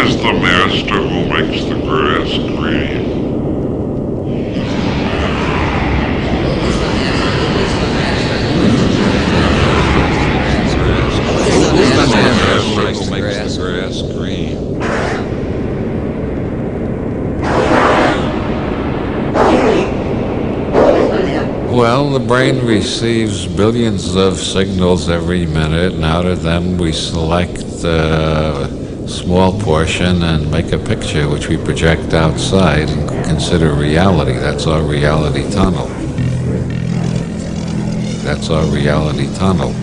is the master who makes the grass green? Grass green. Well, the brain receives billions of signals every minute, and out of them we select a small portion and make a picture which we project outside and consider reality. That's our reality tunnel. That's our reality tunnel.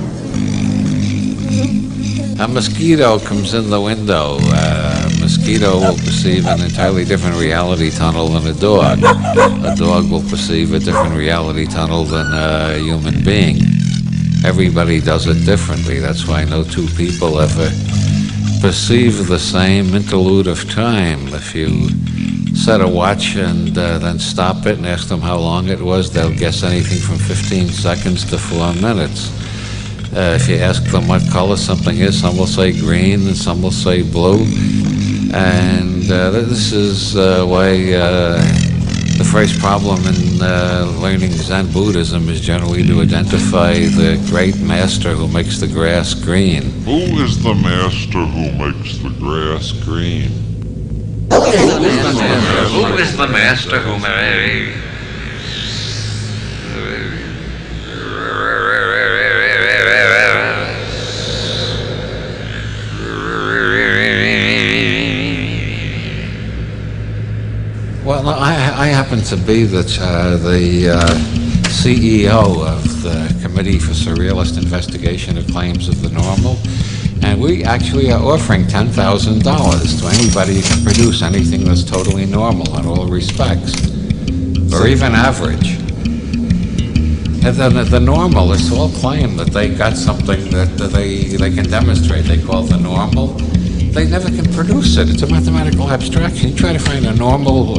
A mosquito comes in the window. A mosquito will perceive an entirely different reality tunnel than a dog. A dog will perceive a different reality tunnel than a human being. Everybody does it differently. That's why no two people ever perceive the same interlude of time. If you set a watch and then stop it and ask them how long it was, they'll guess anything from 15 seconds to 4 minutes. If you ask them what color something is, some will say green and some will say blue. And this is why the first problem in learning Zen Buddhism is generally to identify the great master who makes the grass green. Who is the master who makes the grass green? Who is the master who makes... Well, I happen to be the CEO of the Committee for Surrealist Investigation of Claims of the Normal, and we actually are offering $10,000 to anybody who can produce anything that's totally normal in all respects, or even average. And then the normalists all claim that they got something that they can demonstrate. They call the normal. They never can produce it. It's a mathematical abstraction. You try to find a normal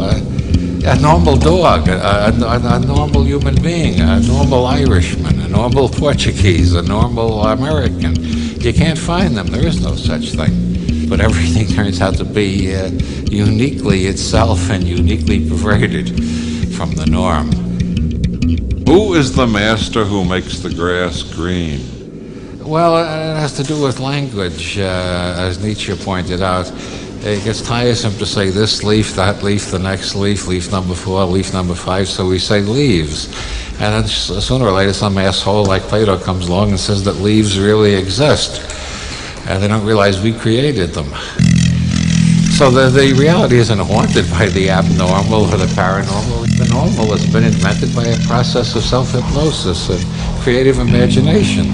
dog, a normal human being, a normal Irishman, a normal Portuguese, a normal American. You can't find them. There is no such thing. But everything turns out to be uniquely itself and uniquely perverted from the norm. Who is the master who makes the grass green? Well, it has to do with language, as Nietzsche pointed out. It gets tiresome to say this leaf, that leaf, the next leaf, leaf number 4, leaf number 5, so we say leaves. And then sooner or later some asshole like Plato comes along and says that leaves really exist. And they don't realize we created them. So the reality isn't haunted by the abnormal or the paranormal. The normal has been invented by a process of self-hypnosis and creative imagination.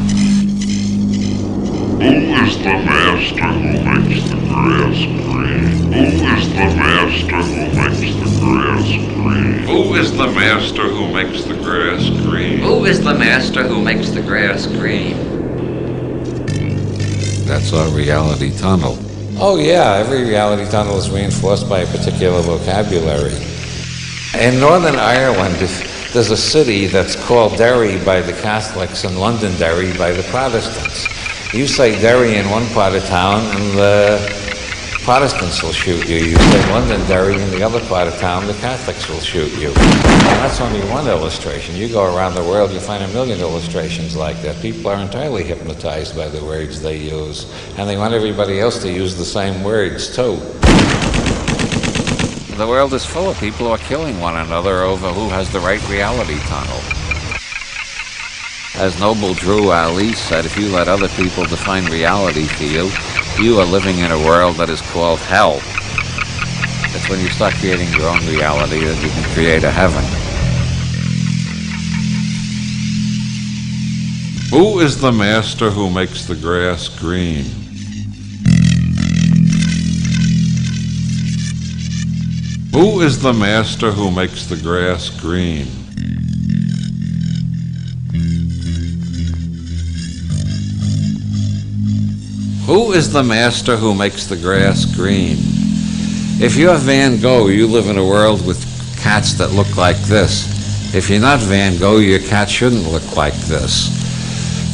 Who is the master who makes the grass green? Who is the master who makes the grass green? Who is the master who makes the grass green? Who is the master who makes the grass green? That's our reality tunnel. Oh yeah, every reality tunnel is reinforced by a particular vocabulary. In Northern Ireland, there's a city that's called Derry by the Catholics and Londonderry by the Protestants. You say Derry in one part of town and the Protestants will shoot you. You say Londonderry in the other part of town, the Catholics will shoot you. And that's only one illustration. You go around the world, you find 1 million illustrations like that. People are entirely hypnotized by the words they use. And they want everybody else to use the same words too. The world is full of people who are killing one another over who has the right reality tunnel. As noble Drew Ali said, if you let other people define reality for you, you are living in a world that is called hell. It's when you start creating your own reality that you can create a heaven. Who is the master who makes the grass green? Who is the master who makes the grass green? Who is the master who makes the grass green? If you're Van Gogh, you live in a world with cats that look like this. If you're not Van Gogh, your cat shouldn't look like this.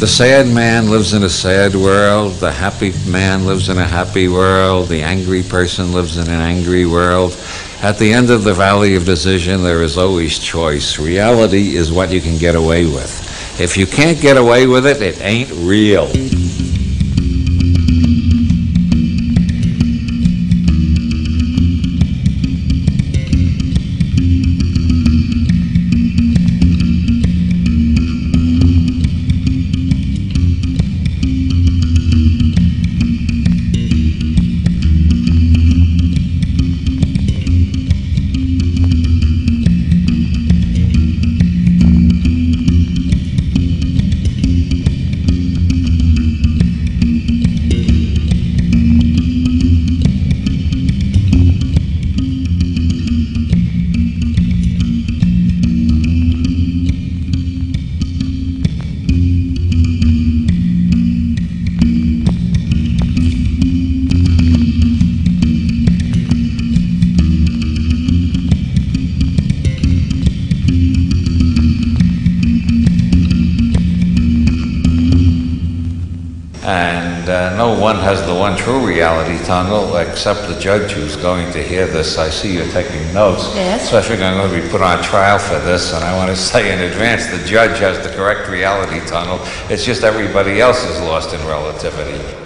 The sad man lives in a sad world. The happy man lives in a happy world. The angry person lives in an angry world. At the end of the valley of decision, there is always choice. Reality is what you can get away with. If you can't get away with it, it ain't real. No one has the one true reality tunnel except the judge who's going to hear this. I see you're taking notes. Yes. Especially I'm going to be put on trial for this, and I want to say in advance the judge has the correct reality tunnel. It's just everybody else is lost in relativity.